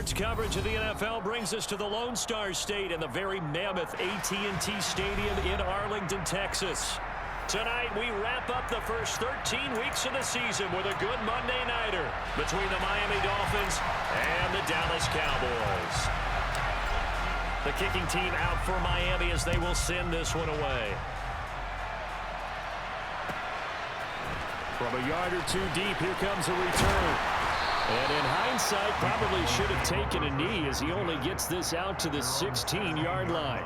Sports coverage of the NFL brings us to the Lone Star State and the very mammoth AT&T Stadium in Arlington, Texas. Tonight, we wrap up the first 13 weeks of the season with a good Monday nighter between the Miami Dolphins and the Dallas Cowboys. The kicking team out for Miami as they will send this one away. From a yard or two deep, here comes a return. And in hindsight, probably should have taken a knee as he only gets this out to the 16-yard line.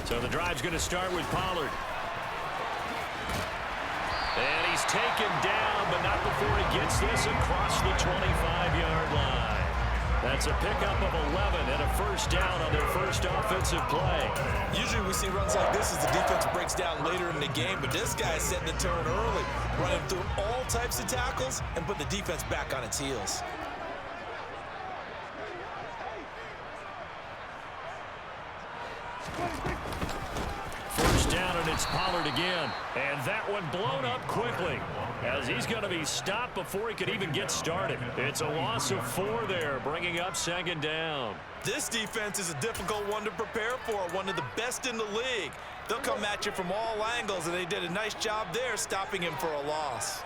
So the drive's going to start with Pollard. And he's taken down, but not before he gets this across the 25-yard line. That's a pickup of 11 and a first down on their first offensive play. Usually we see runs like this as the defense breaks down later in the game, but this guy is setting the tone early, running through all types of tackles and put the defense back on its heels. First down, and it's Pollard again. And that one blown up quickly as he's going to be stopped before he could even get started. It's a loss of 4 there, bringing up second down. This defense is a difficult one to prepare for, one of the best in the league. They'll come at you from all angles, and they did a nice job there stopping him for a loss.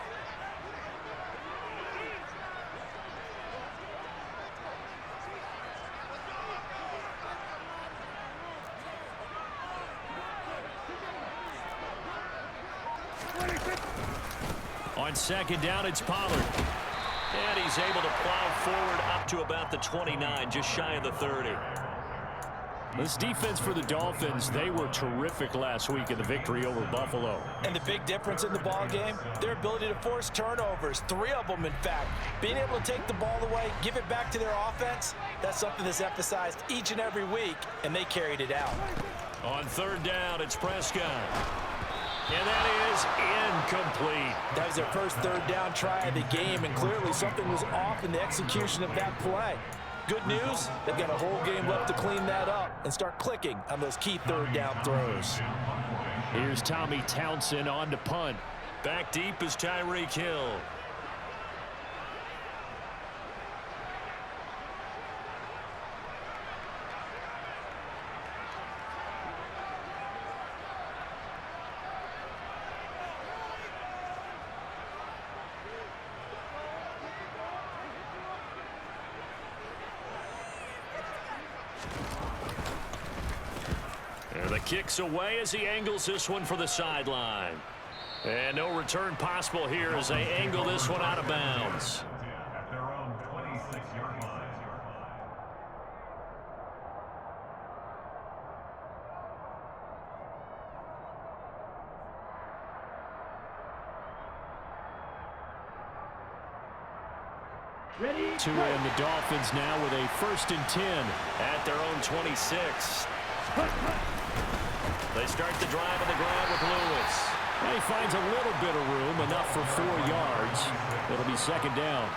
On second down, it's Pollard. And he's able to plow forward up to about the 29, just shy of the 30. This defense for the Dolphins, they were terrific last week in the victory over Buffalo. And the big difference in the ball game, their ability to force turnovers, 3 of them in fact. Being able to take the ball away, give it back to their offense, that's something that's emphasized each and every week, and they carried it out. On third down, it's Prescott. And that is incomplete. That was their first third down try of the game, and clearly something was off in the execution of that play. Good news, they've got a whole game left to clean that up and start clicking on those key third down throws. Here's Tommy Townsend on to punt. Back deep is Tyreek Hill. The kick's away as he angles this one for the sideline. And no return possible here as they angle this one out of bounds. At their own 26-yard line. To end the Dolphins now with a 1st and 10 at their own 26. They start the drive on the ground with Lewis. And he finds a little bit of room, enough for 4 yards. It'll be second down.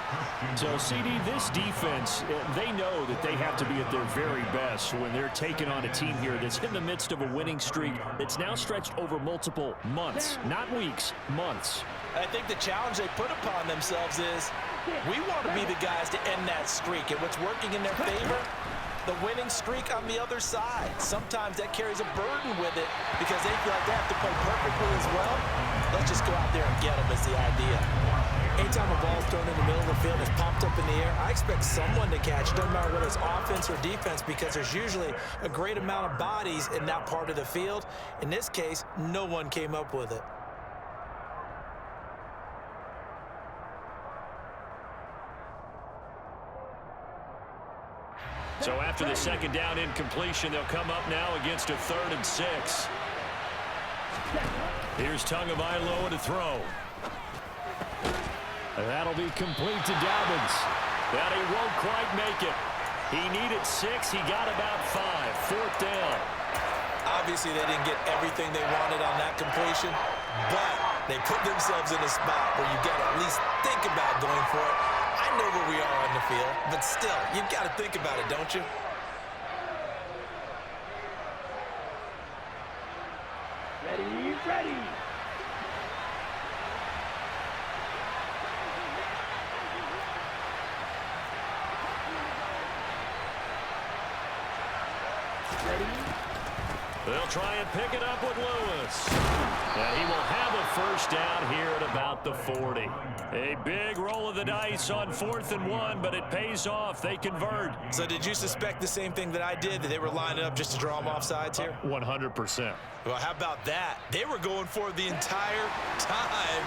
So, CD, this defense, they know that they have to be at their very best when they're taking on a team here that's in the midst of a winning streak that's now stretched over multiple months, not weeks, months. I think the challenge they put upon themselves is we want to be the guys to end that streak, and what's working in their favor, the winning streak on the other side. Sometimes that carries a burden with it because they feel like they have to play perfectly as well. Let's just go out there and get them is the idea. Anytime a ball's thrown in the middle of the field, it's pumped up in the air, I expect someone to catch, no matter whether it's offense or defense, because there's usually a great amount of bodies in that part of the field. In this case, no one came up with it. So after the second down incompletion, they'll come up now against a 3rd and 6. Here's Tagovailoa to throw. That'll be complete to Dobbins. But he won't quite make it. He needed 6. He got about 5. 4th down. Obviously, they didn't get everything they wanted on that completion, but they put themselves in a spot where you got to at least think about going for it. I know where we are on the field, but still, you've got to think about it, don't you? Ready. They'll try and pick it up with Lewis. And he will have a first down here at about the 40. A big roll of the dice on 4th and 1, but it pays off. They convert. So did you suspect the same thing that I did, that they were lining up just to draw them off sides here? 100%. Well, how about that? They were going for it the entire time.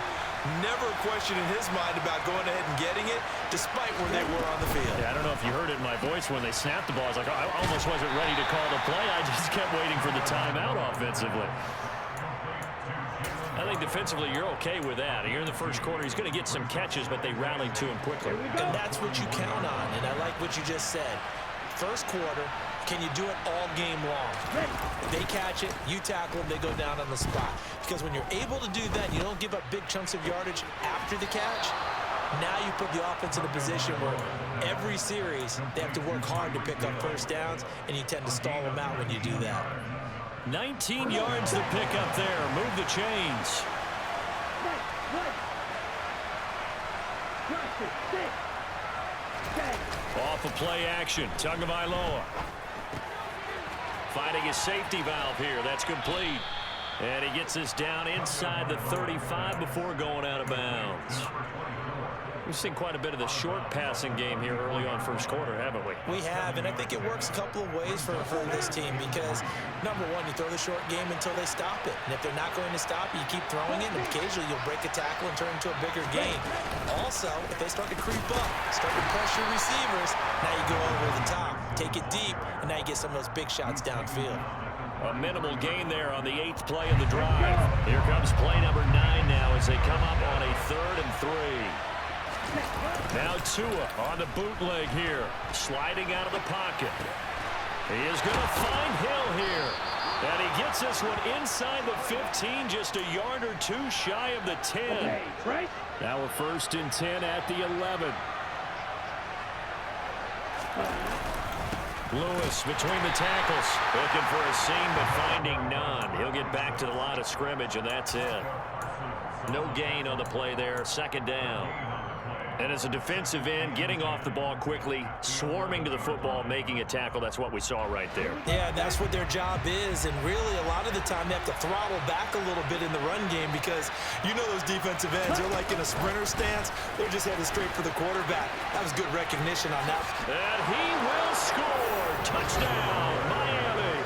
Never a question in his mind about going ahead and getting it, despite where they were on the field. Yeah, I don't know if you heard it in my voice when they snapped the ball. I was like, I almost wasn't ready to call the play. I just kept waiting for the timeout offensively. I think defensively you're okay with that. You're in the first quarter. He's going to get some catches, but they rallied to him quickly. And that's what you count on, and I like what you just said. First quarter, can you do it all game long? If they catch it, you tackle them, they go down on the spot. Because when you're able to do that, you don't give up big chunks of yardage after the catch. Now you put the offense in a position where every series they have to work hard to pick up first downs, and you tend to stall them out when you do that. 19 yards to pick up there. Move the chains. Off of play action. Tagovailoa finding his safety valve here. That's complete. And he gets us down inside the 35 before going out of bounds. We've seen quite a bit of the short passing game here early on first quarter, haven't we? We have, and I think it works a couple of ways for this team because, number one, you throw the short game until they stop it. And if they're not going to stop it, you keep throwing it, and occasionally you'll break a tackle and turn it into a bigger gain. Also, if they start to creep up, start to pressure receivers, now you go over the top, take it deep, and now you get some of those big shots downfield. A minimal gain there on the 8th play of the drive. Here comes play number 9 now as they come up on a 3rd and 3. Now Tua on the bootleg here, sliding out of the pocket. He is going to find Hill here. And he gets this one inside the 15, just a yard or two shy of the 10. Now a 1st and 10 at the 11. Lewis between the tackles, looking for a seam but finding none. He'll get back to the line of scrimmage, and that's it. No gain on the play there, 2nd down. And as a defensive end, getting off the ball quickly, swarming to the football, making a tackle, that's what we saw right there. Yeah, that's what their job is, and really a lot of the time they have to throttle back a little bit in the run game because You know those defensive ends, they're like in a sprinter stance. They're just headed straight for the quarterback. That was good recognition on that. And he will score. Touchdown, Miami.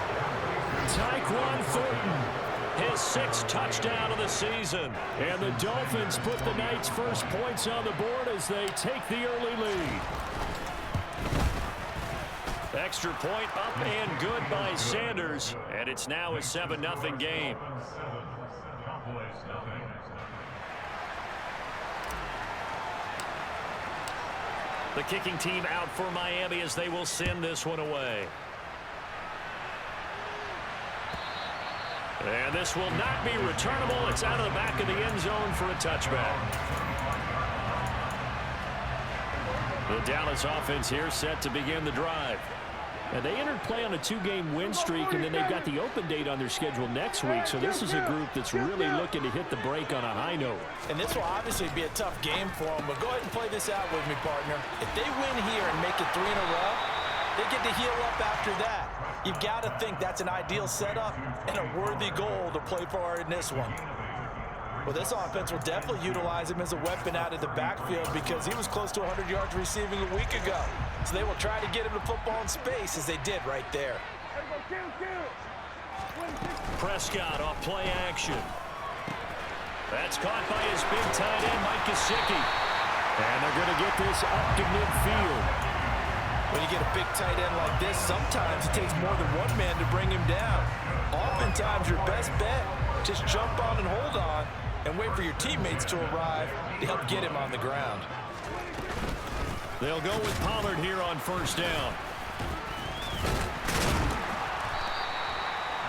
Tyquan Thornton, his 6th touchdown of the season. And the Dolphins put the night's first points on the board as they take the early lead. Extra point up and good by Sanders. And it's now a 7-0 game. The kicking team out for Miami as they will send this one away. And this will not be returnable. It's out of the back of the end zone for a touchback. The Dallas offense here set to begin the drive. And they entered play on a 2-game win streak, and then they've got the open date on their schedule next week. So this is a group that's really looking to hit the break on a high note. And this will obviously be a tough game for them, but go ahead and play this out with me, partner. If they win here and make it 3 in a row, they get to heal up after that. You've got to think that's an ideal setup and a worthy goal to play for in this one. Well, this offense will definitely utilize him as a weapon out of the backfield because he was close to 100 yards receiving a week ago. So they will try to get him the football in space as they did right there. Prescott off play action. That's caught by his big tight end, Mike Gesicki. And they're going to get this up to midfield. When you get a big tight end like this, sometimes it takes more than one man to bring him down. Oftentimes, your best bet, just jump on and hold on and wait for your teammates to arrive to help get him on the ground. They'll go with Pollard here on 1st down.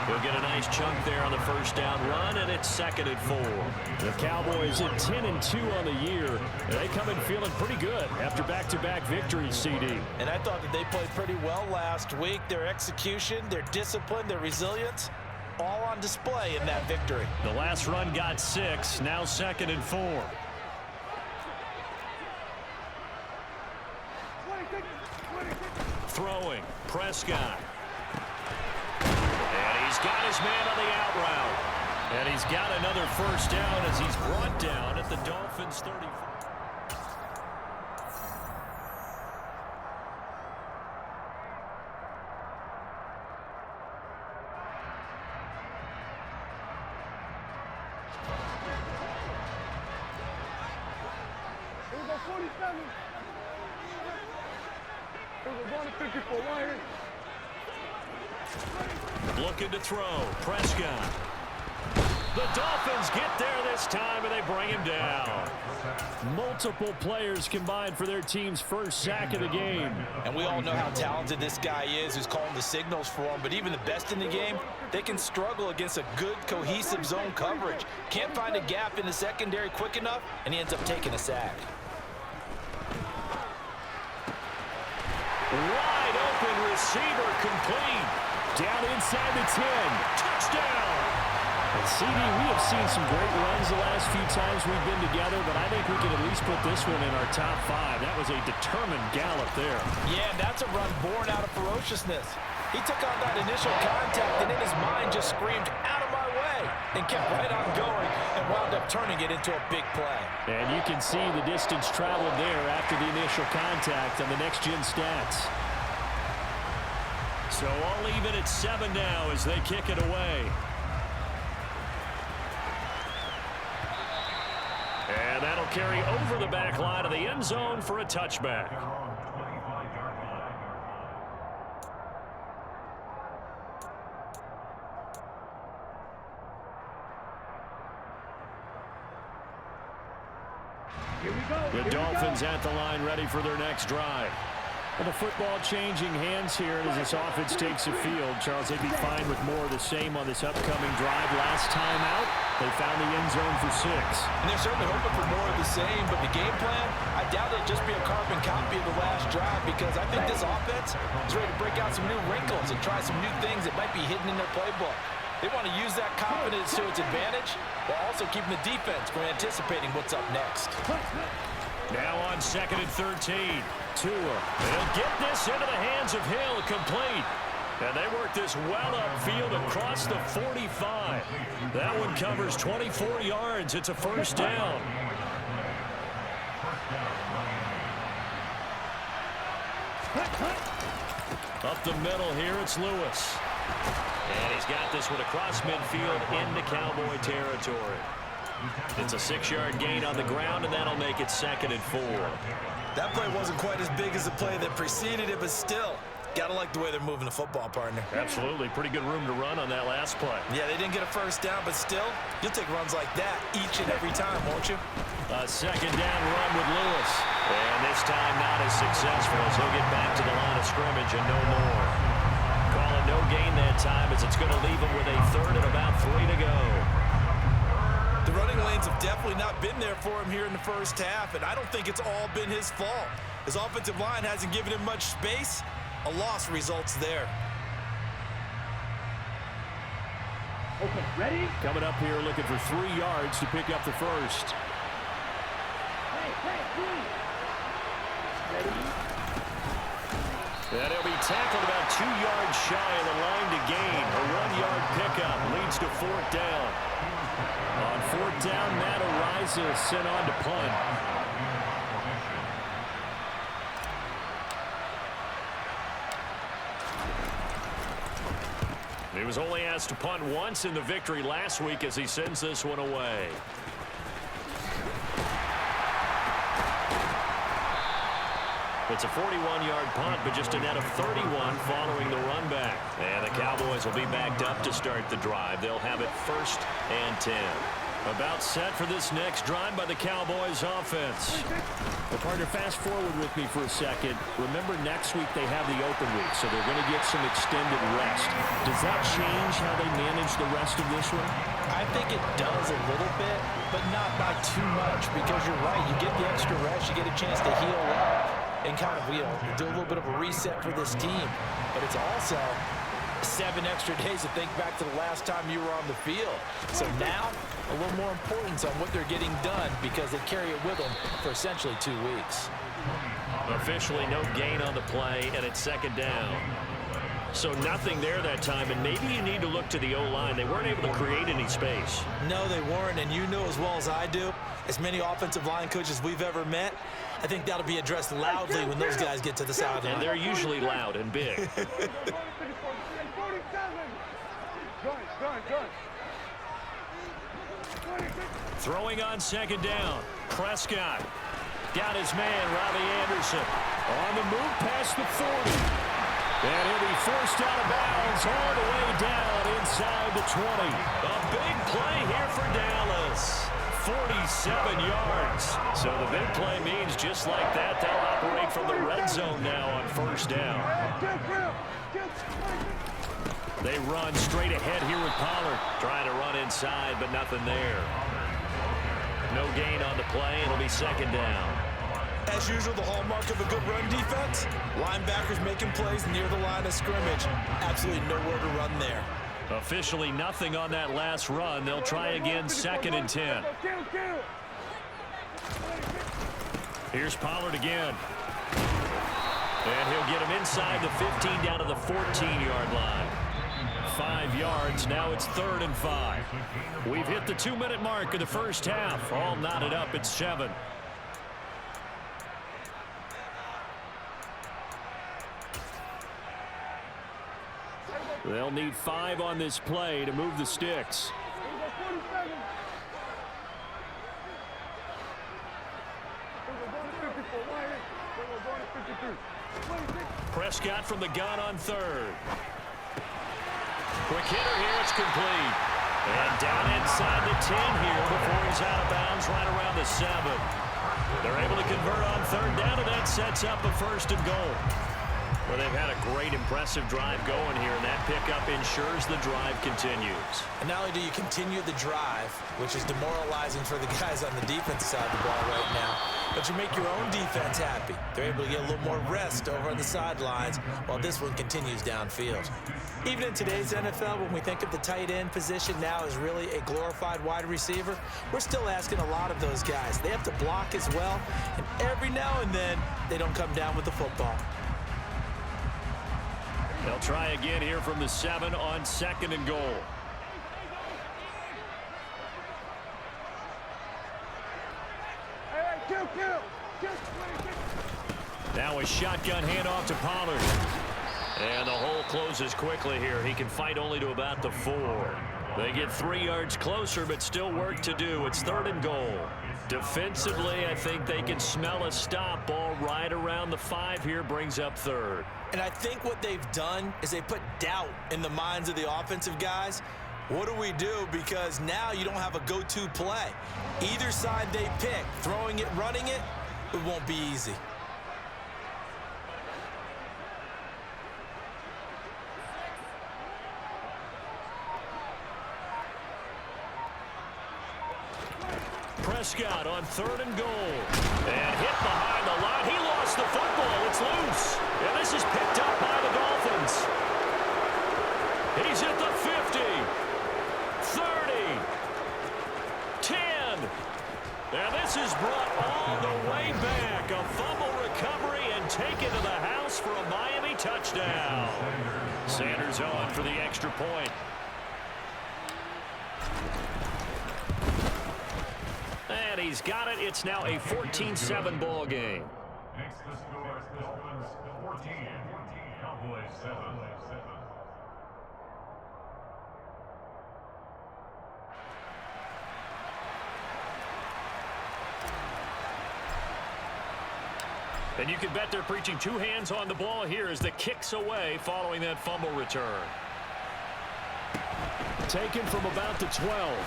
He'll get a nice chunk there on the first down run, and it's 2nd and 4. The Cowboys at 10-2 on the year. They come in feeling pretty good after back-to-back victories, CD. And I thought that they played pretty well last week. Their execution, their discipline, their resilience, all on display in that victory. The last run got 6, now 2nd and 4. Throwing, Prescott. And he's got his man on the out route. And he's got another first down as he's brought down at the Dolphins' 34. Looking to throw. Prescott. The Dolphins get there this time, and they bring him down. Multiple players combined for their team's first sack of the game. And we all know how talented this guy is who's calling the signals for him. But even the best in the game, they can struggle against a good, cohesive zone coverage. Can't find a gap in the secondary quick enough, and he ends up taking a sack. Wide open receiver complete. Down inside the 10. Touchdown. And CD, we have seen some great runs the last few times we've been together, but I think we can at least put this one in our top 5. That was a determined gallop there. Yeah, that's a run born out of ferociousness. He took on that initial contact, and in his mind just screamed, "Out of my way," and kept right on going and wound up turning it into a big play. And you can see the distance traveled there after the initial contact on the next-gen stats. So all even at 7 now as they kick it away. And that'll carry over the back line of the end zone for a touchback. The Dolphins at the line, ready for their next drive. And the football changing hands here as this offense takes the field. Charles, they'd be fine with more of the same on this upcoming drive. Last time out, they found the end zone for 6. And they're certainly hoping for more of the same, but the game plan, I doubt it'll just be a carbon copy of the last drive, because I think this offense is ready to break out some new wrinkles and try some new things that might be hidden in their playbook. They want to use that confidence to its advantage while also keeping the defense from anticipating what's up next. Now on 2nd and 13. Tua. They'll get this into the hands of Hill, complete. And they work this well upfield across the 45. That one covers 24 yards. It's a first down. Up the middle here, it's Lewis. And he's got this one across midfield into Cowboy territory. It's a 6-yard gain on the ground, and that'll make it 2nd and 4. That play wasn't quite as big as the play that preceded it, but still, gotta like the way they're moving the football, partner. Absolutely. Pretty good room to run on that last play. Yeah, they didn't get a first down, but still, you'll take runs like that each and every time, won't you? A 2nd down run with Lewis. And this time not as successful as he'll get back to the line of scrimmage and no more. Calling no gain that time as it's going to leave him with a 3rd and about 3 to go. The running lanes have definitely not been there for him here in the first half, and I don't think it's all been his fault. His offensive line hasn't given him much space. A loss results there. Okay, ready? Coming up here looking for 3 yards to pick up the first. And he'll be tackled about 2 yards shy of the line to gain. A 1-yard pickup leads to 4th down. On 4th down, Matt Araiza sent on to punt. He was only asked to punt once in the victory last week as he sends this one away. It's a 41-yard punt, but just a net of 31 following the run back. And the Cowboys will be backed up to start the drive. They'll have it 1st and 10. About set for this next drive by the Cowboys offense. Well, partner, fast forward with me for a second. Remember, next week they have the open week, so they're going to get some extended rest. Does that change how they manage the rest of this one? I think it does a little bit, but not by too much, because you're right. You get the extra rest, you get a chance to heal up and kind of, do a little bit of a reset for this team. But it's also 7 extra days to think back to the last time you were on the field. So now, a little more importance on what they're getting done, because they carry it with them for essentially 2 weeks. Officially no gain on the play, and it's second down. So nothing there that time, and maybe you need to look to the O-line. They weren't able to create any space. No, they weren't, and you know as well as I do, as many offensive line coaches we've ever met, I think that'll be addressed loudly when those guys get to the sideline. And they're usually loud and big. Throwing on second down. Prescott. Got his man, Robbie Anderson. On the move past the 40. And he'll be forced out of bounds all the way down inside the 20. A big play here for Dallas. 47 yards. So the big play means just like that, they'll operate from the red zone now on first down. They run straight ahead here with Pollard. Trying to run inside, but nothing there. No gain on the play. It'll be second down. As usual, the hallmark of a good run defense, linebackers making plays near the line of scrimmage. Absolutely nowhere to run there. Officially nothing on that last run. They'll try again, second and 10. Here's Pollard again. And he'll get him inside the 15 down to the 14-yard line. 5 yards. Now it's 3rd and 5. We've hit the 2-minute mark of the first half. All knotted up at 7. They'll need 5 on this play to move the sticks. Prescott from the gun on 3rd. Quick hitter here, it's complete. And down inside the 10 here before he's out of bounds right around the 7. They're able to convert on 3rd down, and that sets up a 1st and goal. Well, they've had a great, impressive drive going here, and that pickup ensures the drive continues. And not only do you continue the drive, which is demoralizing for the guys on the defensive side of the ball right now, but you make your own defense happy. They're able to get a little more rest over on the sidelines while this one continues downfield. Even in today's NFL, when we think of the tight end position now as really a glorified wide receiver, we're still asking a lot of those guys. They have to block as well, and every now and then, they don't come down with the football. They'll try again here from the 7 on 2nd and goal. Now a shotgun handoff to Pollard. And the hole closes quickly here. He can fight only to about the 4. They get 3 yards closer, but still work to do. It's 3rd and goal. Defensively, I think they can smell a stop. Ball right around the 5 here, brings up 3rd. And I think what they've done is they put doubt in the minds of the offensive guys. What do we do? Because now you don't have a go-to play. Either side they pick, throwing it, running it, it won't be easy. Prescott on 3rd and goal. And hit behind the line. He lost the football. It's loose. And this is picked up by the Dolphins. He's at the 50. 30. 10. And this is brought all the way back. A fumble recovery and taken to the house for a Miami touchdown. Sanders on for the extra point. And he's got it. It's now a 14-7 ball game. Next the score, Dolphins 14, Cowboys 7. And you can bet they're preaching 2 hands on the ball here as the kick's away following that fumble return. Taken from about the 12.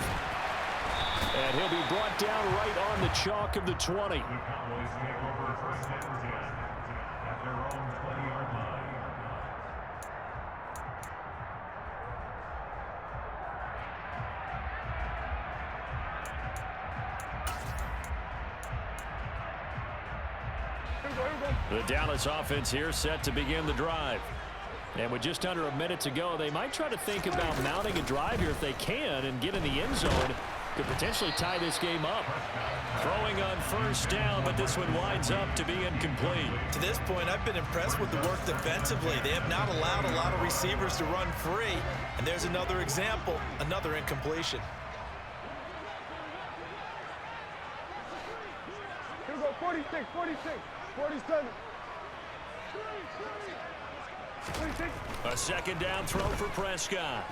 And he'll be brought down right on the chalk of the 20. The Cowboys take over first and 10 at their own 20-yard line. The Dallas offense here set to begin the drive. And with just under a minute to go, they might try to think about mounting a drive here if they can and get in the end zone to potentially tie this game up. Throwing on first down, but this one winds up to be incomplete. To this point, I've been impressed with the work defensively. They have not allowed a lot of receivers to run free. And there's another example, another incompletion. Here we go, 46, 46, 47. 46. A second down throw for Prescott.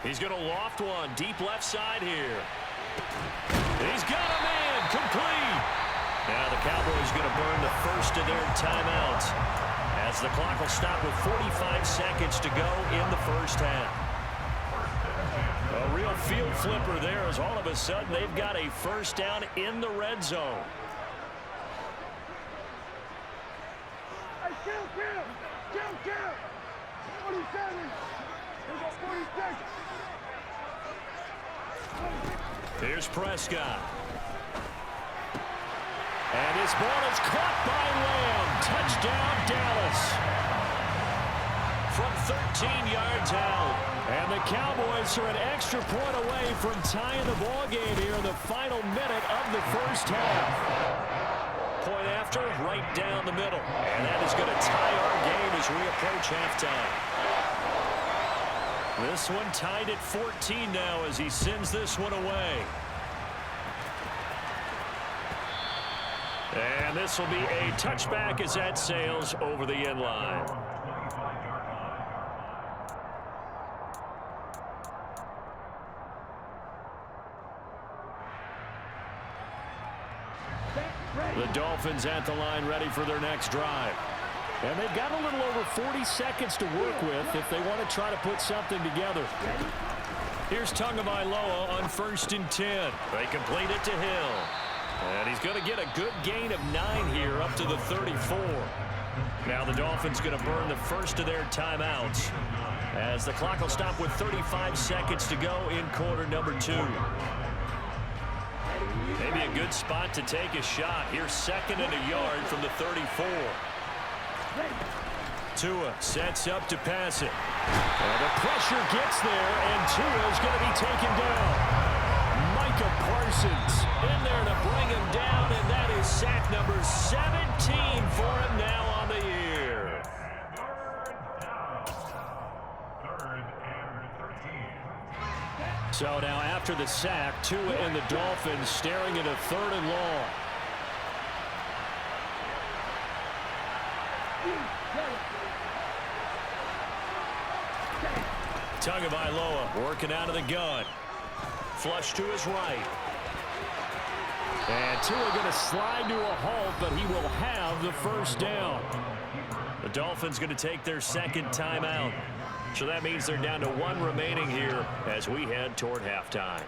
He's going to loft one deep left side here. He's got a man complete. Now the Cowboys going to burn the first of their timeouts as the clock will stop with 45 seconds to go in the first half. A real field flipper there as all of a sudden they've got a first down in the red zone. Count. 47. Here we go, 46. Here's Prescott. And his ball is caught by Lamb. Touchdown, Dallas. From 13 yards out. And the Cowboys are an extra point away from tying the ball game here in the final minute of the first half. Point after, right down the middle. And that is going to tie our game as we approach halftime. This one tied at 14 now as he sends this one away. And this will be a touchback as that sails over the end line. The Dolphins at the line ready for their next drive. And they've got a little over 40 seconds to work with if they want to try to put something together. Here's Tagovailoa on 1st and 10. They complete it to Hill. And he's going to get a good gain of 9 here up to the 34. Now the Dolphins going to burn the first of their timeouts as the clock will stop with 35 seconds to go in quarter number 2. Maybe a good spot to take a shot. Here's 2nd and a yard from the 34. Tua sets up to pass it. And the pressure gets there, and Tua is going to be taken down. Micah Parsons in there to bring him down, and that is sack number 17 for him now on the year. Third and 13. So now after the sack, Tua and the Dolphins staring at a 3rd and long. Tagovailoa working out of the gun. Flush to his right. And Tua going to slide to a halt, but he will have the first down. The Dolphins going to take their 2nd timeout. So that means they're down to 1 remaining here as we head toward halftime.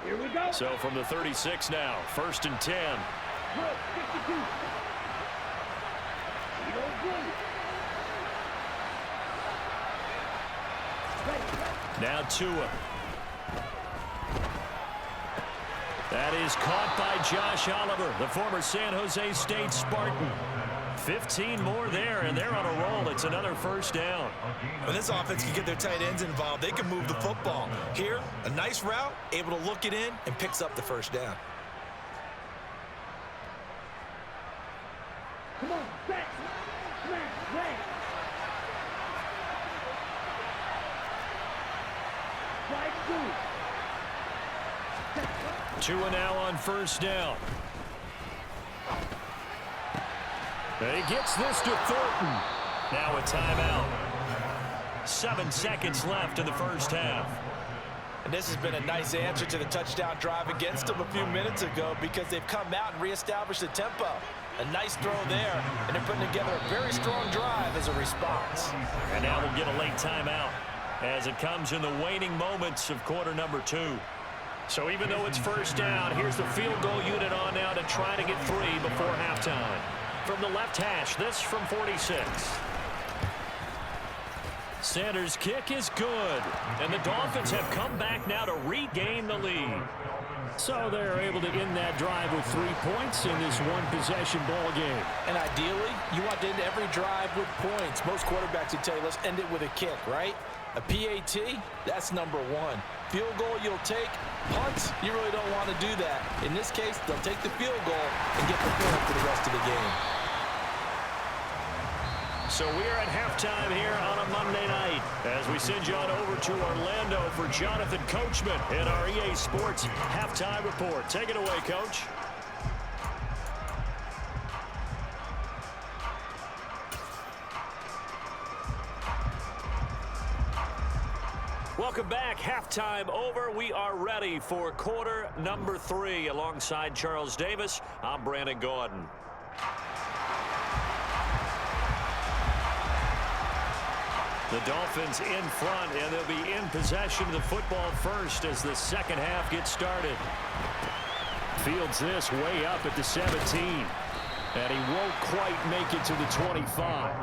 Here we go. So from the 36 now, 1st and 10. Good, 52. Now Tua. That is caught by Josh Oliver, the former San Jose State Spartan. 15 more there, and they're on a roll. It's another first down. When this offense can get their tight ends involved, they can move the football. Here, a nice route, able to look it in, and picks up the first down. Come on, back. Back. Tua now on first down. And he gets this to Thornton. Now a timeout. 7 seconds left in the first half. And this has been a nice answer to the touchdown drive against them a few minutes ago because they've come out and reestablished the tempo. A nice throw there, and they're putting together a very strong drive as a response. And now we'll get a late timeout as it comes in the waning moments of quarter number 2. So even though it's first down, here's the field goal unit on now to try to get 3 before halftime. From the left hash, this from 46. Sanders' kick is good, and the Dolphins have come back now to regain the lead. So they're able to end that drive with 3 points in this one-possession ball game. And ideally, you want to end every drive with points. Most quarterbacks would tell you, let's end it with a kick, right? A PAT, that's number 1. Field goal you'll take. Punts, you really don't want to do that. In this case, they'll take the field goal and get the point for the rest of the game. So we're at halftime here on a Monday night as we send you on over to Orlando for Jonathan Coachman in our EA Sports Halftime Report. Take it away, Coach. Welcome back. Halftime over. We are ready for quarter number 3. Alongside Charles Davis, I'm Brandon Gaudin. The Dolphins in front, and they'll be in possession of the football first as the second half gets started. Fields this way up at the 17, and he won't quite make it to the 25.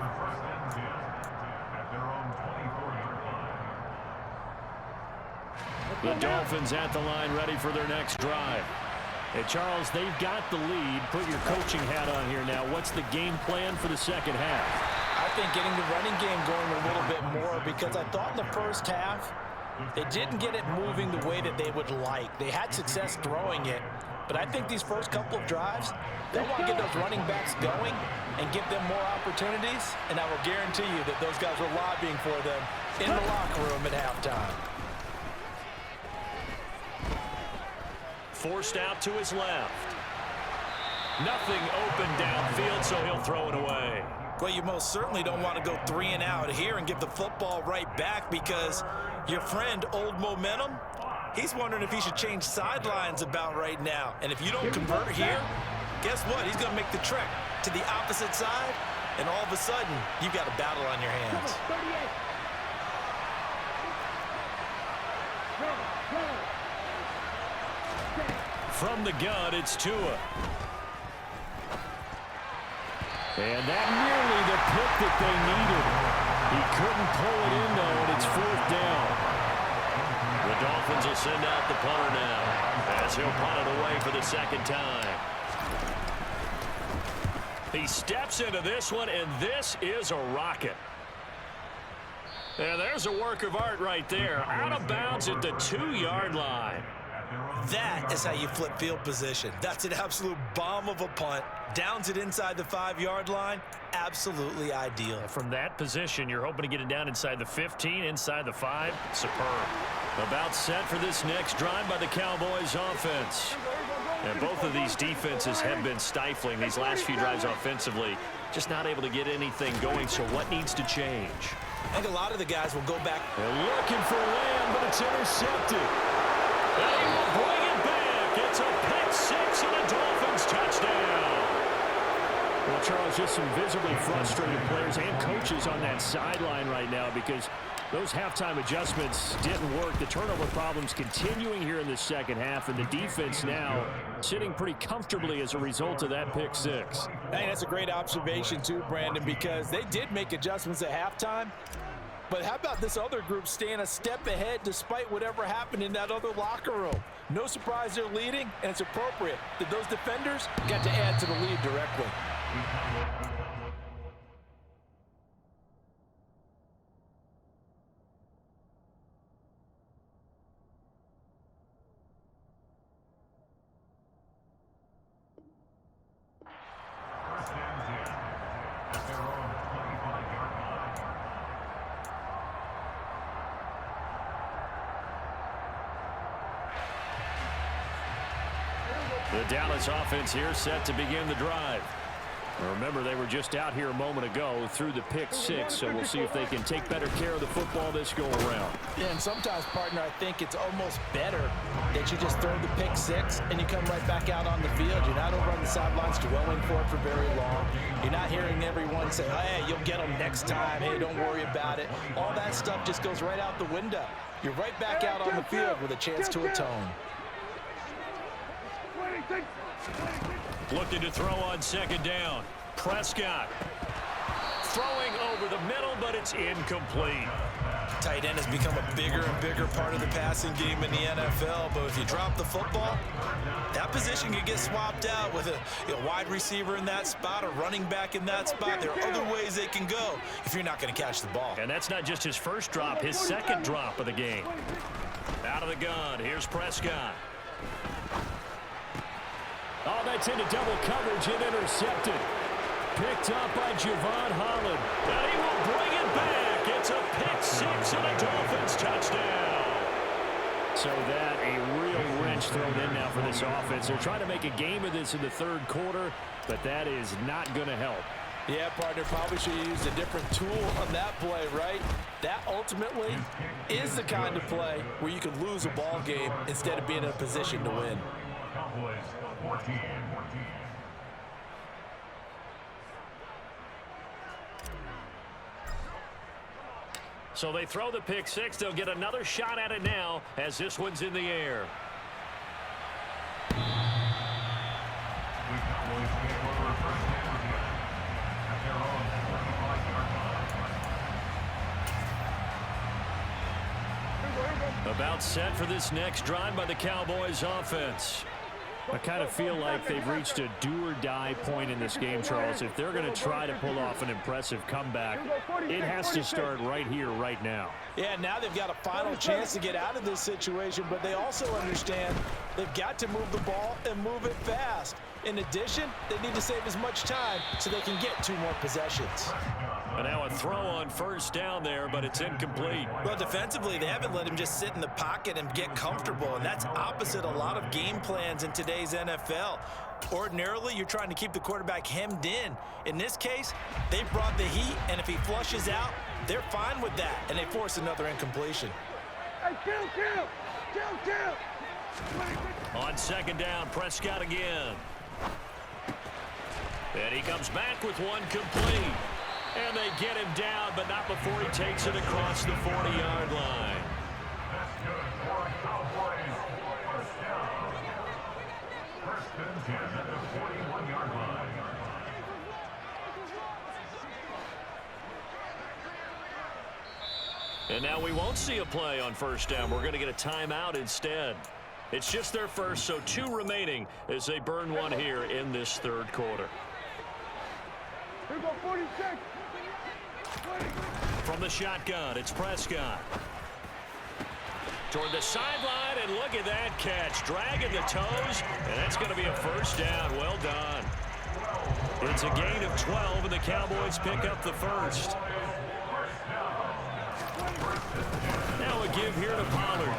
The Dolphins at the line ready for their next drive. Hey, Charles, they've got the lead. Put your coaching hat on here now. What's the game plan for the second half? I think getting the running game going a little bit more because I thought in the first half they didn't get it moving the way that they would like. They had success throwing it, but I think these first couple of drives, they want to get those running backs going and give them more opportunities, and I will guarantee you that those guys were lobbying for them in the locker room at halftime. Forced out to his left. Nothing open downfield, so he'll throw it away. Well, you most certainly don't want to go 3 and out here and give the football right back because your friend, Old Momentum, he's wondering if he should change sidelines about right now. And if you don't convert here, guess what? He's going to make the trek to the opposite side, and all of a sudden, you've got a battle on your hands. From the gun, it's Tua. And that nearly the pick that they needed. He couldn't pull it in, though, and it's 4th down. The Dolphins will send out the punter now as he'll punt it away for the second time. He steps into this one, and this is a rocket. And there's a work of art right there. Out of bounds at the 2-yard line. That is how you flip field position. That's an absolute bomb of a punt. Downs it inside the 5-yard line. Absolutely ideal. From that position, you're hoping to get it down inside the 15, inside the 5. Superb. About set for this next drive by the Cowboys offense. And both of these defenses have been stifling these last few drives offensively. Just not able to get anything going, so what needs to change? I think a lot of the guys will go back. They're looking for Lamb, but it's intercepted. And he will bring it back. It's a pick 6 and a Dolphins touchdown. Well, Charles, just some visibly frustrated players and coaches on that sideline right now because those halftime adjustments didn't work. The turnover problems continuing here in the second half, and the defense now sitting pretty comfortably as a result of that pick 6. Hey, that's a great observation too, Brandon, because they did make adjustments at halftime. But how about this other group staying a step ahead despite whatever happened in that other locker room? No surprise they're leading, and it's appropriate that those defenders got to add to the lead directly. The Dallas offense here set to begin the drive. Remember, they were just out here a moment ago through the pick six, so we'll see if they can take better care of the football this go-around. Yeah, and sometimes, partner, I think it's almost better that you just throw the pick six and you come right back out on the field. You're not over on the sidelines dwelling for it for very long. You're not hearing everyone say, hey, you'll get them next time. Hey, don't worry about it. All that stuff just goes right out the window. You're right back out on the field with a chance to atone. Looking to throw on second down. Prescott throwing over the middle, but it's incomplete. Tight end has become a bigger and bigger part of the passing game in the NFL, but if you drop the football, that position can get swapped out with a wide receiver in that spot, a running back in that spot. There are other ways they can go if you're not going to catch the ball. And that's not just his first drop, his second drop of the game. Out of the gun, here's Prescott. Oh, that's into double coverage and intercepted. Picked up by Javon Holland. And he will bring it back. It's a pick six and a Dolphins touchdown. So that a real wrench thrown in now for this offense. They're trying to make a game of this in the third quarter, but that is not going to help. Yeah, partner, probably should have used a different tool on that play, right? That ultimately is the kind of play where you can lose a ball game instead of being in a position to win. Cowboys 14. So they throw the pick six. They'll get another shot at it now as this one's in the air. The Cowboys take over first down again at their own 45-yard line. About set for this next drive by the Cowboys offense. I kind of feel like they've reached a do-or-die point in this game, Charles. If they're going to try to pull off an impressive comeback, it has to start right here, right now. Yeah, now they've got a final chance to get out of this situation, but they also understand they've got to move the ball and move it fast. In addition, they need to save as much time so they can get 2 more possessions. And now a throw on first down there, but it's incomplete. Well, defensively, they haven't let him just sit in the pocket and get comfortable, and that's opposite a lot of game plans in today's NFL. Ordinarily, you're trying to keep the quarterback hemmed in. In this case, they brought the heat, and if he flushes out, they're fine with that, and they force another incompletion. Hey, kill! On second down, Prescott again. And he comes back with one complete. And they get him down, but not before he takes it across the 40-yard line. That's good for a Cowboys first down. First and 10 at the 41-yard line. And now we won't see a play on first down. We're going to get a timeout instead. It's just their first, so 2 remaining as they burn one here in this third quarter. Here we go, 46. From the shotgun, it's Prescott. Toward the sideline, and look at that catch. Dragging the toes, and that's going to be a first down. Well done. It's a gain of 12, and the Cowboys pick up the first. Now a give here to Pollard.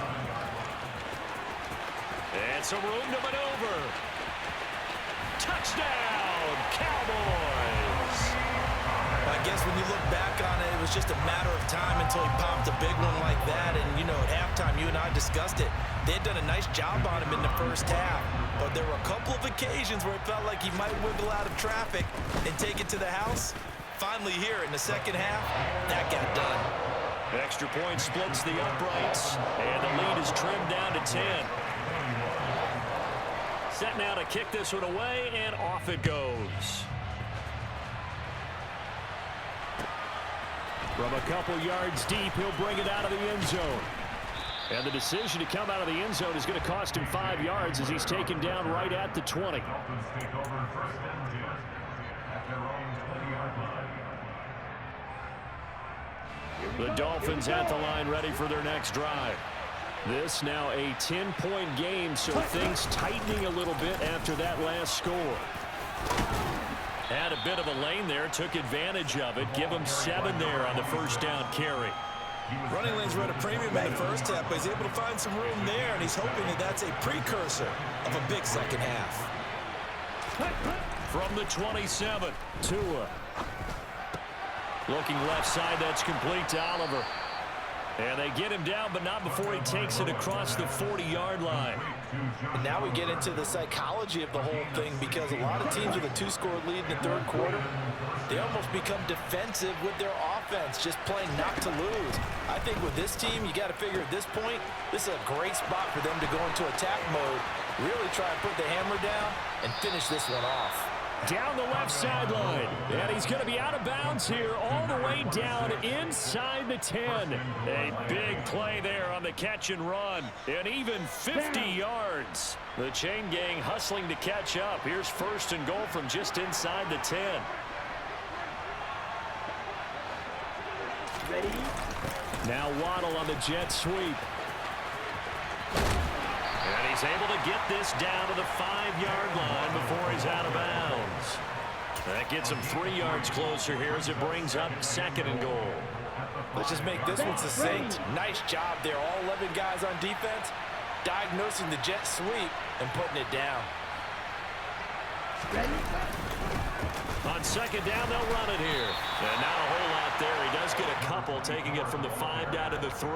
And some room to maneuver. Touchdown, Cowboys! I guess when you look back on it, it was just a matter of time until he popped a big one like that. And, you know, at halftime, you and I discussed it. They had done a nice job on him in the first half. But there were a couple of occasions where it felt like he might wiggle out of traffic and take it to the house. Finally here in the second half, that got done. Extra point splits the uprights, and the lead is trimmed down to 10. Set now to kick this one away, and off it goes. From a couple yards deep, he'll bring it out of the end zone. And the decision to come out of the end zone is going to cost him 5 yards as he's taken down right at the 20. Dolphins take over first and 10 at their own 20-yard line. The Dolphins at the line ready for their next drive. This now a 10-point game, so things tightening a little bit after that last score. Had a bit of a lane there, took advantage of it. Give him 7 there on the first down carry. Running lanes were at a premium in the first half, but he's able to find some room there, and he's hoping that that's a precursor of a big second half. from the 27. Tua. Looking left side, that's complete to Oliver. And they get him down, but not before he takes it across the 40-yard line. And now we get into the psychology of the whole thing, because a lot of teams with a 2-score lead in the third quarter, they almost become defensive with their offense, just playing not to lose. I think with this team, you got to figure at this point, this is a great spot for them to go into attack mode, really try and put the hammer down and finish this one off. Down the left sideline. And he's going to be out of bounds here all the way down inside the 10. A big play there on the catch and run. And even 50 yards. The chain gang hustling to catch up. Here's first and goal from just inside the 10. Ready? Now Waddle on the jet sweep. And he's able to get this down to the 5-yard line before he's out of bounds. That gets him 3 yards closer here as it brings up second and goal. Let's just make this one succinct. Nice job there. All 11 guys on defense diagnosing the jet sweep and putting it down. On second down, they'll run it here. And not a whole lot there. He does get a couple, taking it from the 5 down to the 3.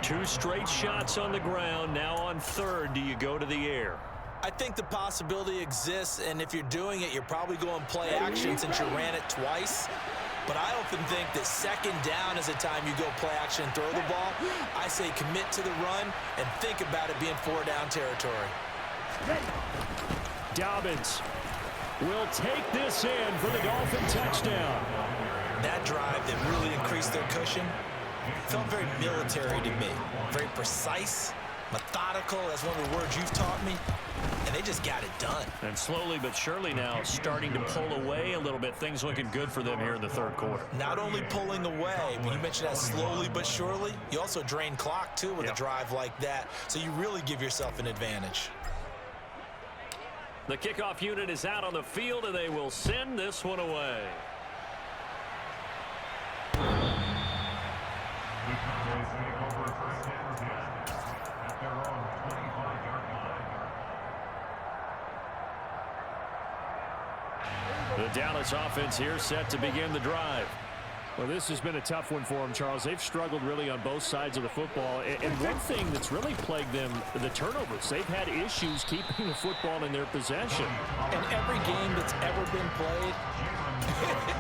2 straight shots on the ground. Now on third, do you go to the air? I think the possibility exists, and if you're doing it, you're probably going play action since you ran it twice. But I often think that second down is a time you go play action and throw the ball. I say commit to the run and think about it being 4-down territory. Dobbins will take this in for the Dolphin touchdown. That drive that really increased their cushion felt very military to me. Very precise, methodical, that's one of the words you've taught me, and they just got it done. And slowly but surely now starting to pull away a little bit. Things looking good for them here in the third quarter. Not only pulling away, but you mentioned that slowly but surely, you also drain clock too with a drive like that, so you really give yourself an advantage. The kickoff unit is out on the field, and they will send this one away. The Dallas offense here set to begin the drive. Well, this has been a tough one for them, Charles. They've struggled really on both sides of the football. And one thing that's really plagued them, the turnovers. They've had issues keeping the football in their possession. And every game that's ever been played,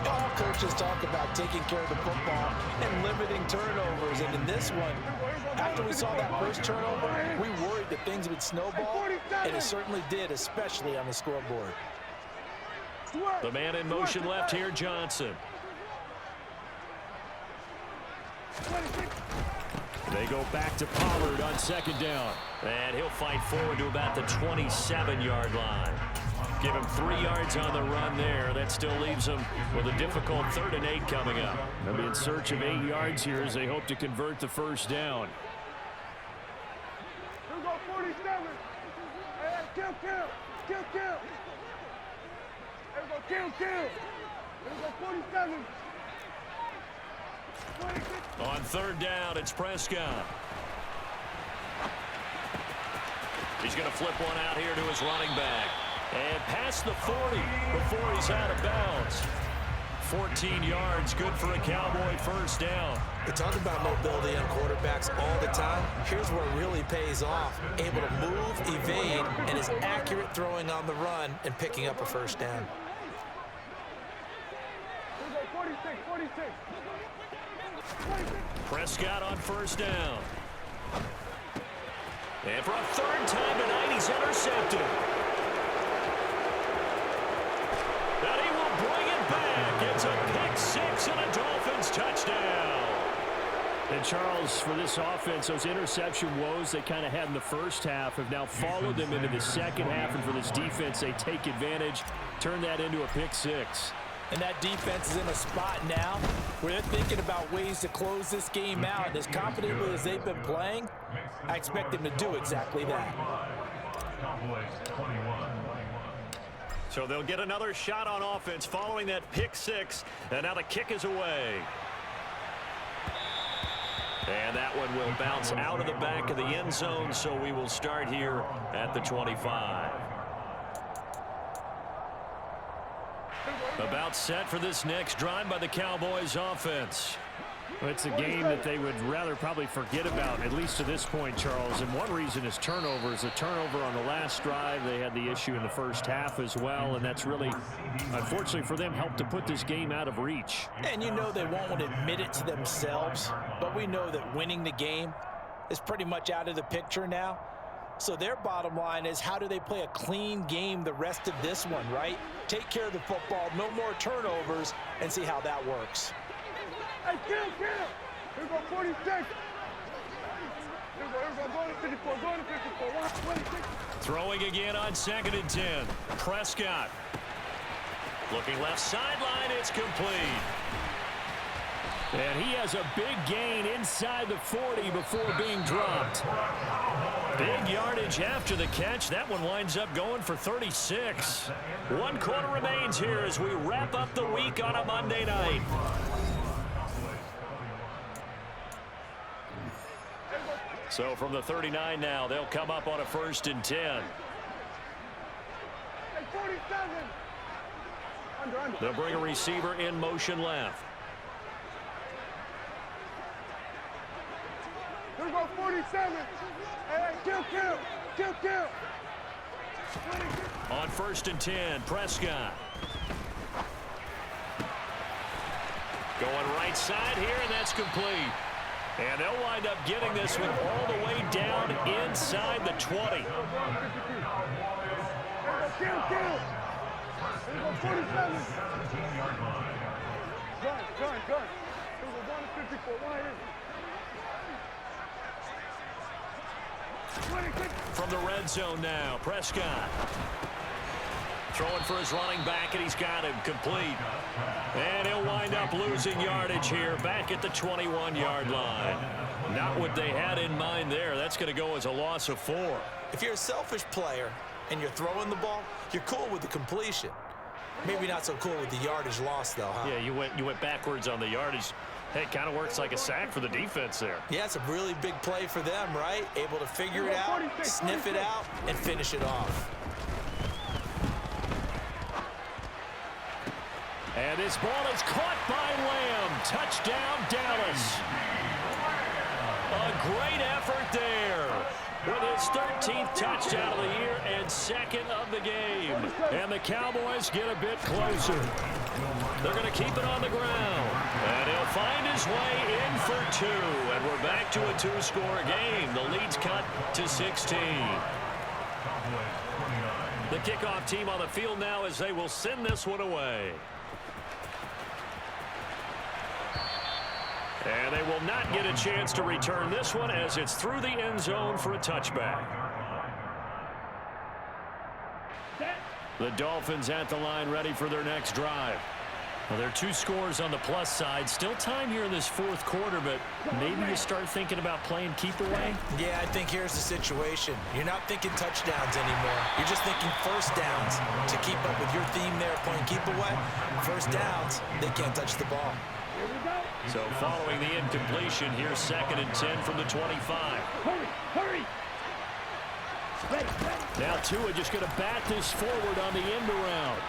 all coaches talk about taking care of the football and limiting turnovers. And in this one, after we saw that first turnover, we worried that things would snowball, and it certainly did, especially on the scoreboard. The man in motion left here, Johnson. They go back to Pollard on second down. And he'll fight forward to about the 27-yard line. Give him 3 yards on the run there. That still leaves him with a difficult 3rd and 8 coming up. They'll be in search of 8 yards here as they hope to convert the first down. Here we go, 47. Hey, kill. Here we go, kill. Here we go, 47. 26. On 3rd down, it's Prescott. He's going to flip one out here to his running back. And past the 40 before he's out of bounds. 14 yards, good for a Cowboy first down. We talk about mobility on quarterbacks all the time. Here's where it really pays off. Able to move, evade, and is accurate throwing on the run and picking up a first down. Here we go, 46. Prescott on first down. And for a 3rd time tonight, he's intercepted. And he will bring it back. It's a pick 6 and a Dolphins touchdown. And Charles, for this offense, those interception woes they kind of had in the first half have now followed them into the second half. And for this defense, they take advantage, turn that into a pick 6. And that defense is in a spot now where they're thinking about ways to close this game out. And as confidently as they've been playing, I expect them to do exactly that. So they'll get another shot on offense following that pick 6. And now the kick is away. And that one will bounce out of the back of the end zone. So we will start here at the 25. About set for this next drive by the Cowboys offense. Well, it's a game that they would rather probably forget about, at least to this point, Charles. And one reason is turnovers. A turnover on the last drive. They had the issue in the first half as well, and that's really, unfortunately for them, helped to put this game out of reach. And you know they won't admit it to themselves, but we know that winning the game is pretty much out of the picture now. So their bottom line is, how do they play a clean game the rest of this one, right? Take care of the football, no more turnovers, and see how that works. Hey, kill! Here we go, 46. Here we go, going to 54, going to 54. 126. Throwing again on 2nd and 10. Prescott. Looking left sideline, it's complete. And he has a big gain inside the 40 before being dropped. Big yardage after the catch. That one winds up going for 36. 1 quarter remains here as we wrap up the week on a Monday night. So from the 39 now, they'll come up on a 1st and 10. Hey, 47. Under. They'll bring a receiver in motion left. Here we go, 47. Hey, kill. On 1st and 10, Prescott. Going right side here, and that's complete. And they'll wind up getting this one all the way down inside the 20. Here we go, kill. Here we go, 47. Gun. Here we go, 1 to 54. 1 26. From the red zone now, Prescott. Throwing for his running back, and he's got him complete. And he'll wind up losing yardage here back at the 21-yard line. Not what they had in mind there. That's going to go as a loss of 4. If you're a selfish player and you're throwing the ball, you're cool with the completion. Maybe not so cool with the yardage loss, though, huh? Yeah, you went backwards on the yardage. Hey, it kind of works like a sack for the defense there. Yeah, it's a really big play for them, right? Able to figure it out, sniff it out, and finish it off. And this ball is caught by Lamb. Touchdown, Dallas. A great effort there with his 13th touchdown of the year and 2nd of the game. And the Cowboys get a bit closer. They're going to keep it on the ground. And he'll find his way in for 2. And we're back to a 2-score game. The lead's cut to 16. The kickoff team on the field now as they will send this one away. And they will not get a chance to return this one as it's through the end zone for a touchback. The Dolphins at the line ready for their next drive. Well, there are 2 scores on the plus side. Still time here in this 4th quarter, but maybe you start thinking about playing keep away? Yeah, I think here's the situation. You're not thinking touchdowns anymore. You're just thinking first downs. To keep up with your theme there, playing keep away, first downs, they can't touch the ball. So following the incompletion, here's 2nd and 10 from the 25. Hurry. Now Tua just going to bat this forward on the end around.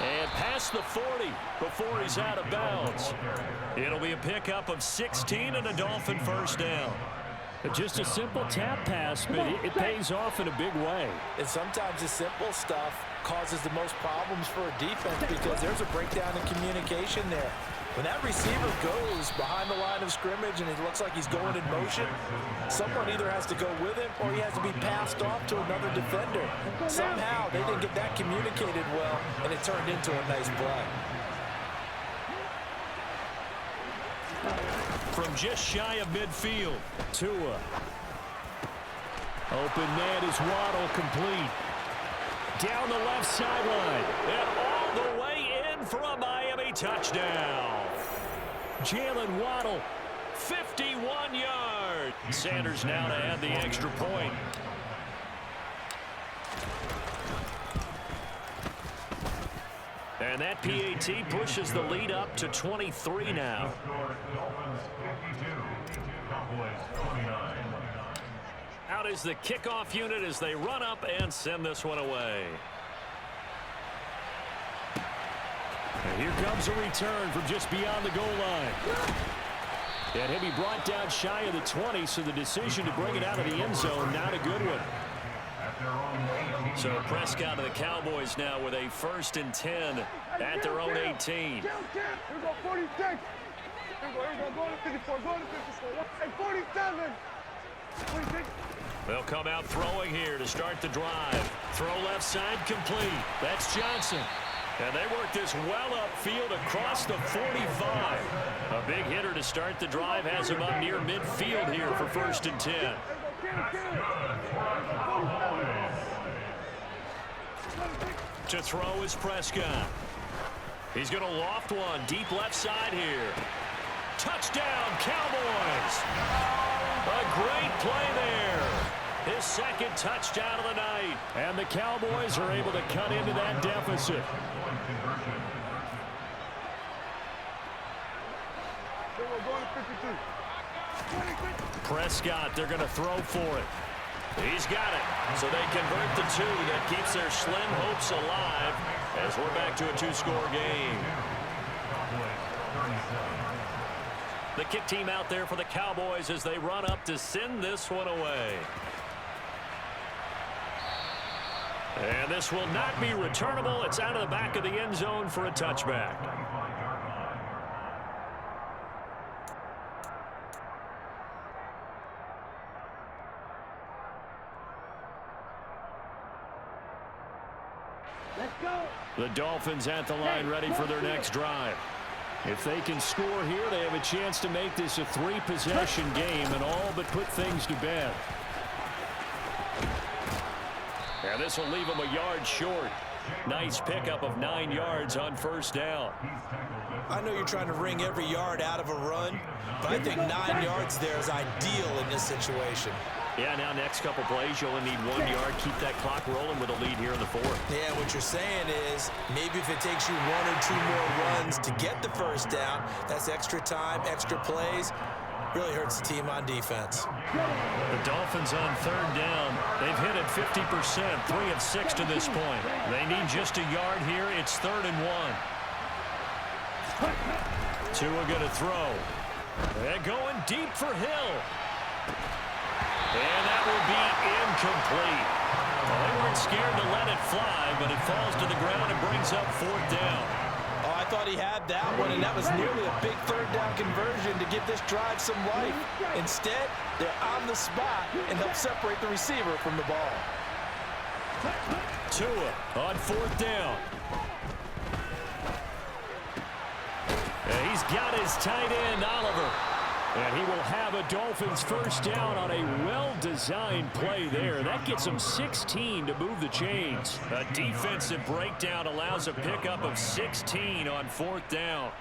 And past the 40 before he's out of bounds. It'll be a pickup of 16 and a Dolphin first down. Just a simple tap pass, but it pays off in a big way. And sometimes the simple stuff causes the most problems for a defense because there's a breakdown in communication there. When that receiver goes behind the line of scrimmage and it looks like he's going in motion, someone either has to go with him or he has to be passed off to another defender. Somehow they didn't get that communicated well, and it turned into a nice play. From just shy of midfield, Tua. Open man is Waddle, complete. Down the left sideline. and all the way in for a Miami touchdown. Jalen Waddle. 51 yards. Sanders now to add the extra point. And that PAT pushes the lead up to 23 now. Out is the kickoff unit as they run up and send this one away. And here comes a return from just beyond the goal line. And he'll be brought down shy of the 20, so the decision to bring it out of the end zone, not a good one. So Prescott of the Cowboys now with a 1st and 10 at their own 18. Here we go, 46. Here we go, go to 54, go to 54. Hey, 47. 46. They'll come out throwing here to start the drive. Throw left side complete. That's Johnson. And they work this well upfield across the 45. A big hitter to start the drive has him up near midfield here for 1st and 10. To throw is Prescott. He's going to loft one deep left side here. Touchdown, Cowboys! A great play there. His 2nd touchdown of the night. And the Cowboys are able to cut into that deficit. Prescott, they're going to throw for it. He's got it. So they convert the 2. That keeps their slim hopes alive as we're back to a 2-score game. The kick team out there for the Cowboys as they run up to send this one away. And this will not be returnable. It's out of the back of the end zone for a touchback. The Dolphins at the line ready for their next drive. If they can score here, they have a chance to make this a 3-possession game and all but put things to bed. And this will leave them a yard short. Nice pickup of 9 yards on 1st down. I know you're trying to wring every yard out of a run, but I think 9 yards there is ideal in this situation. Yeah, now next couple plays, you only need 1 yard. Keep that clock rolling with a lead here in the 4th. Yeah, what you're saying is maybe if it takes you 1 or 2 more runs to get the 1st down, that's extra time, extra plays. Really hurts the team on defense. The Dolphins on 3rd down. They've hit it 50%, 3 of 6 to this point. They need just a yard here. It's 3rd and 1. Tua going to throw. They're going deep for Hill. And that will be incomplete. Well, they weren't scared to let it fly, but it falls to the ground and brings up 4th down. Oh, I thought he had that one, and that was nearly a big 3rd down conversion to give this drive some life. Instead, they're on the spot and help separate the receiver from the ball. Tua on 4th down. And he's got his tight end, Oliver. And he will have a Dolphins 1st down on a well-designed play there. That gets him 16 to move the chains. A defensive breakdown allows a pickup of 16 on 4th down.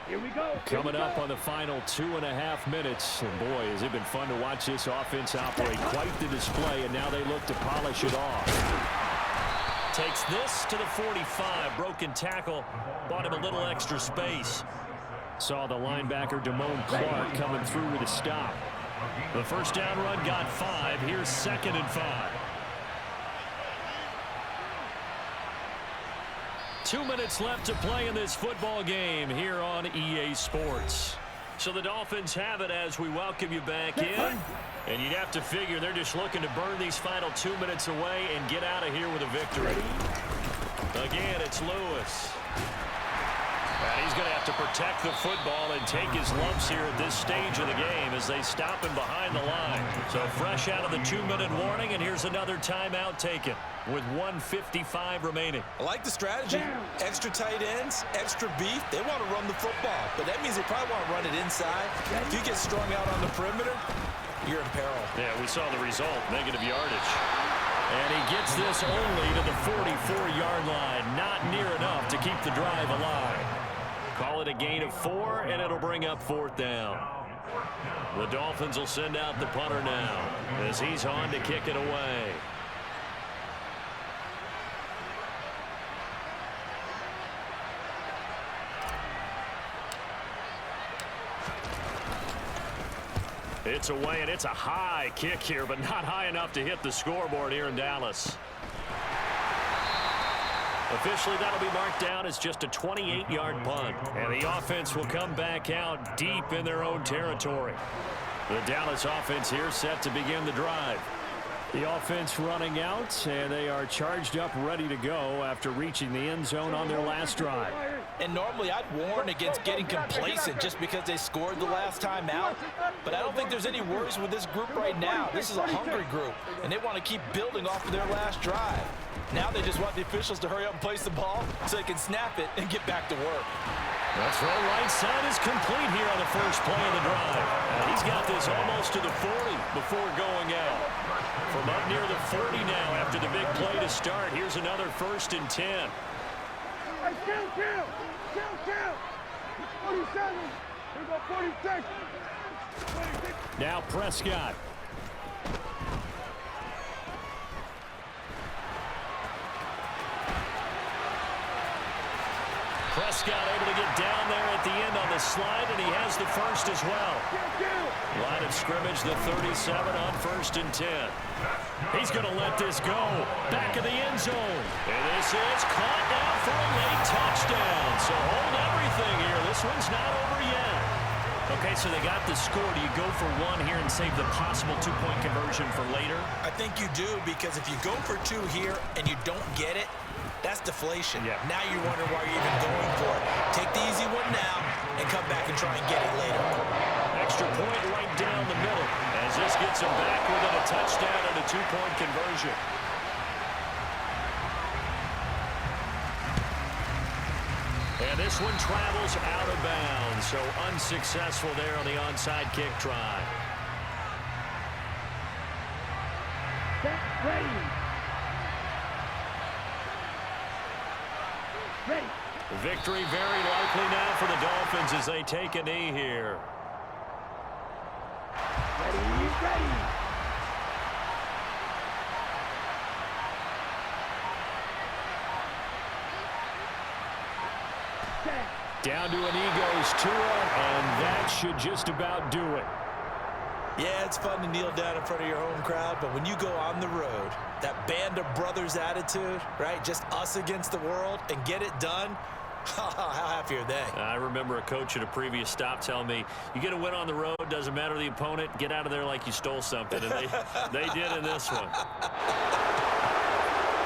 Here we go. Coming up on the final 2.5 minutes. And boy, has it been fun to watch this offense operate. Quite the display, and now they look to polish it off. Takes this to the 45. Broken tackle. Bought him a little extra space. Saw the linebacker Damone Clark coming through with a stop. The 1st down run got 5. Here's 2nd and 5. 2 minutes left to play in this football game here on EA Sports. So the Dolphins have it as we welcome you back in. And you'd have to figure they're just looking to burn these final 2 minutes away and get out of here with a victory. Again, it's Lewis. And he's going to have to protect the football and take his lumps here at this stage of the game as they stop him behind the line. So fresh out of the 2-minute warning, and here's another timeout taken with 1:55 remaining. I like the strategy. Extra tight ends, extra beef. They want to run the football, but that means they probably want to run it inside. If you get strung out on the perimeter, you're in peril. Yeah, we saw the result, negative yardage. And he gets this only to the 44-yard line. Not near enough to keep the drive alive. Call it a gain of 4, and it'll bring up 4th down. The Dolphins will send out the punter now as he's on to kick it away. It's away, and it's a high kick here, but not high enough to hit the scoreboard here in Dallas. Officially, that'll be marked down as just a 28-yard punt. And the offense will come back out deep in their own territory. The Dallas offense here set to begin the drive. The offense running out, and they are charged up, ready to go after reaching the end zone on their last drive. And normally I'd warn against getting complacent just because they scored the last time out. But I don't think there's any worries with this group right now. This is a hungry group, and they want to keep building off of their last drive. Now they just want the officials to hurry up and place the ball so they can snap it and get back to work. That throw right side is complete here on the first play of the drive. And he's got this almost to the 40 before going out. From up near the 40 now after the big play to start. Here's another 1st and 10. Hey, kill. 47. Here we go, 46. 26. Now Prescott. Prescott able to get down there at the end on the slide, and he has the first as well. Line of scrimmage, the 37 on 1st and 10. He's going to let this go. Back of the end zone. And this is caught now for a late touchdown. So hold everything here. This one's not over yet. Okay, so they got the score. Do you go for one here and save the possible 2-point conversion for later? I think you do, because if you go for 2 here and you don't get it, that's deflation. Yeah. Now you're wondering why you're even going for it. Take the easy one now and come back and try and get it later. Extra point right down the middle as this gets him back within a touchdown and a 2-point conversion. And this one travels out of bounds, so unsuccessful there on the onside kick try. Ready. Victory very likely now for the Dolphins as they take a knee here. Ready. Down to an Eagles Tua, and that should just about do it. Yeah, it's fun to kneel down in front of your home crowd, but when you go on the road, that band of brothers attitude, right, just us against the world, and get it done, how happy are they? I remember a coach at a previous stop telling me, you get a win on the road, doesn't matter the opponent, get out of there like you stole something, and they did in this one.